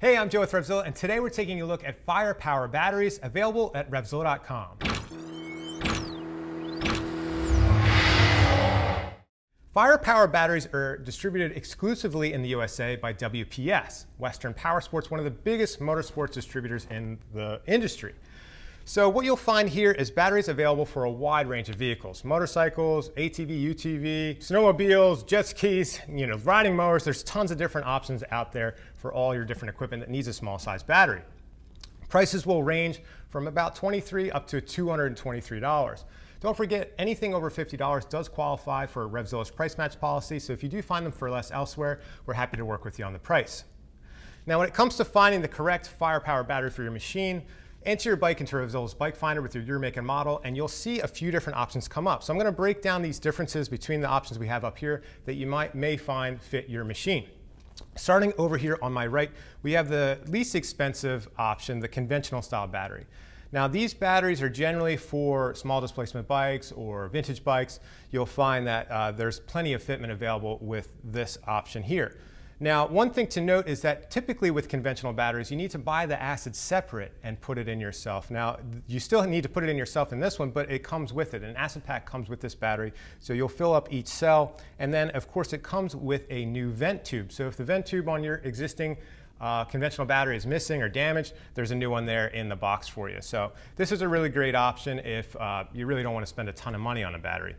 Hey, I'm Joe with RevZilla, and today we're taking a look at firepower batteries available at RevZilla.com. Firepower batteries are distributed exclusively in the USA by WPS, Western Powersports, one of the biggest motorsports distributors in the industry. So what you'll find here is batteries available for a wide range of vehicles: motorcycles, ATV, UTV, snowmobiles, jet skis, riding mowers. There's tons of different options out there for all your different equipment that needs a small size battery. Prices will range from about $23 up to $223. Don't forget, anything over $50 does qualify for RevZilla's price match policy, so if you do find them for less elsewhere, we're happy to work with you on the price. Now, when it comes to finding the correct firepower battery for your machine, enter your bike into RevZilla's Bike Finder with your year, make, and model, and you'll see a few different options come up. So I'm going to break down these differences between the options we have up here that you may find fit your machine. Starting over here on my right, we have the least expensive option, the conventional style battery. Now, these batteries are generally for small displacement bikes or vintage bikes. You'll find that there's plenty of fitment available with this option here. Now, one thing to note is that typically with conventional batteries, you need to buy the acid separate and put it in yourself. Now, you still need to put it in yourself in this one, but it comes with it. An acid pack comes with this battery, so you'll fill up each cell. And then, of course, it comes with a new vent tube. So if the vent tube on your existing conventional battery is missing or damaged, there's a new one there in the box for you. So this is a really great option if you really don't want to spend a ton of money on a battery.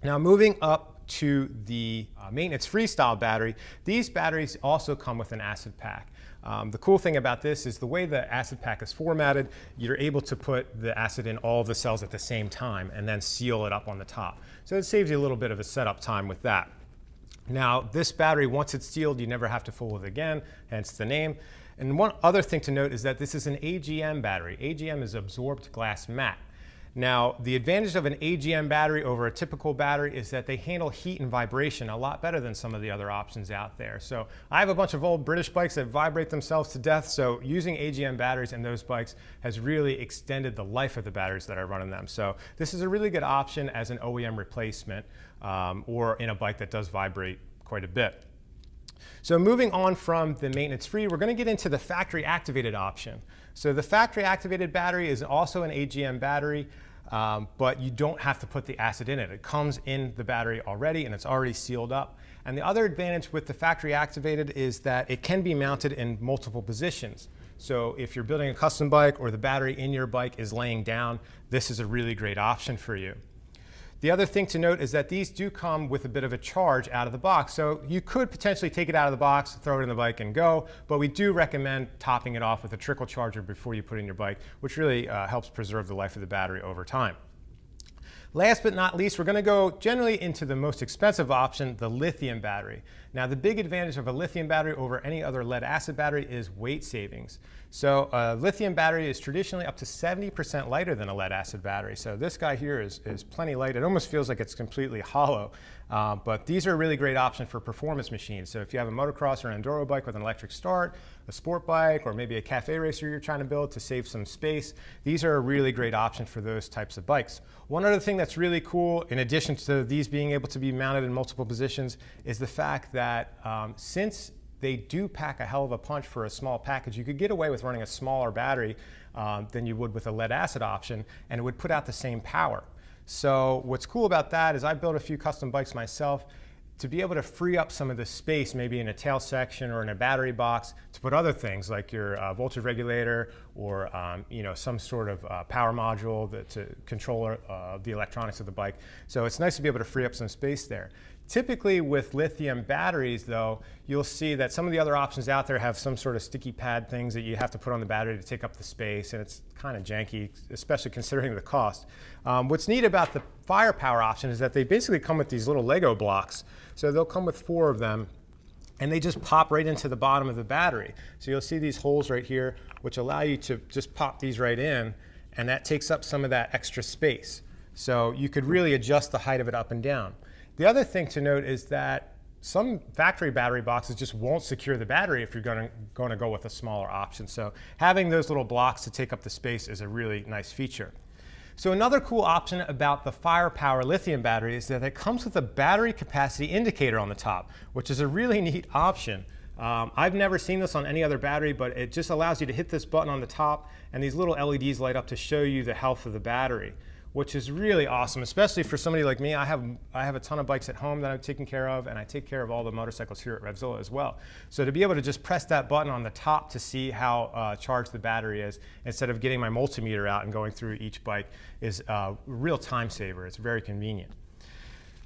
Now, moving up to the maintenance Freestyle battery, these batteries also come with an acid pack. The cool thing about this is the way the acid pack is formatted, you're able to put the acid in all of the cells at the same time and then seal it up on the top. So it saves you a little bit of a setup time with that. Now, this battery, once it's sealed, you never have to fool it again, hence the name. And one other thing to note is that this is an AGM battery. AGM is absorbed glass mat. Now, the advantage of an AGM battery over a typical battery is that they handle heat and vibration a lot better than some of the other options out there. So I have a bunch of old British bikes that vibrate themselves to death, so using AGM batteries in those bikes has really extended the life of the batteries that I run in them. So this is a really good option as an OEM replacement or in a bike that does vibrate quite a bit. So moving on from the maintenance free, we're going to get into the factory activated option. So the factory activated battery is also an AGM battery, but you don't have to put the acid in it. It comes in the battery already and it's already sealed up. And the other advantage with the factory activated is that it can be mounted in multiple positions. So if you're building a custom bike or the battery in your bike is laying down, this is a really great option for you. The other thing to note is that these do come with a bit of a charge out of the box. So you could potentially take it out of the box, throw it in the bike and go, but we do recommend topping it off with a trickle charger before you put it in your bike, which really helps preserve the life of the battery over time. Last but not least, we're going to go generally into the most expensive option, the lithium battery. Now, the big advantage of a lithium battery over any other lead acid battery is weight savings. So a lithium battery is traditionally up to 70% lighter than a lead acid battery. So this guy here is plenty light. It almost feels like it's completely hollow. But these are a really great option for performance machines. So if you have a motocross or an enduro bike with an electric start, a sport bike, or maybe a cafe racer you're trying to build to save some space, these are a really great option for those types of bikes. One other thing that's really cool, in addition to these being able to be mounted in multiple positions, is the fact that since they do pack a hell of a punch for a small package, you could get away with running a smaller battery than you would with a lead acid option, and it would put out the same power. So what's cool about that is I built a few custom bikes myself to be able to free up some of the space, maybe in a tail section or in a battery box, to put other things like your voltage regulator or some sort of power module to control the electronics of the bike. So it's nice to be able to free up some space there. Typically with lithium batteries, though, you'll see that some of the other options out there have some sort of sticky pad things that you have to put on the battery to take up the space, and it's kind of janky, especially considering the cost. What's neat about the firepower option is that they basically come with these little Lego blocks. So they'll come with 4 of them, and they just pop right into the bottom of the battery. So you'll see these holes right here, which allow you to just pop these right in, and that takes up some of that extra space. So you could really adjust the height of it up and down. The other thing to note is that some factory battery boxes just won't secure the battery if you're going to go with a smaller option. So having those little blocks to take up the space is a really nice feature. So another cool option about the firepower lithium battery is that it comes with a battery capacity indicator on the top, which is a really neat option. I've never seen this on any other battery, but it just allows you to hit this button on the top and these little LEDs light up to show you the health of the battery, which is really awesome, especially for somebody like me. I have a ton of bikes at home that I'm taking care of, and I take care of all the motorcycles here at RevZilla as well. So to be able to just press that button on the top to see how charged the battery is, instead of getting my multimeter out and going through each bike, is a real time saver. It's very convenient.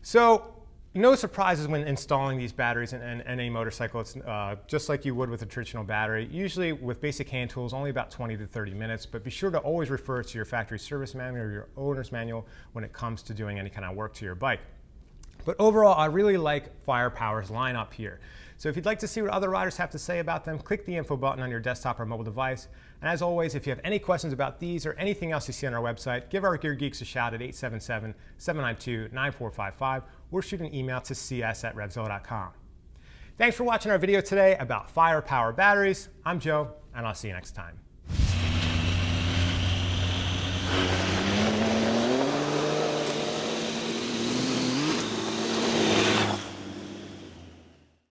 So no surprises when installing these batteries in any motorcycle. It's just like you would with a traditional battery. Usually with basic hand tools, only about 20 to 30 minutes, but be sure to always refer to your factory service manual or your owner's manual when it comes to doing any kind of work to your bike. But overall, I really like Firepower's lineup here. So if you'd like to see what other riders have to say about them, click the info button on your desktop or mobile device. And as always, if you have any questions about these or anything else you see on our website, give our Gear Geeks a shout at 877-792-9455 or shoot an email to cs@revzilla.com. Thanks for watching our video today about Firepower batteries. I'm Joe, and I'll see you next time.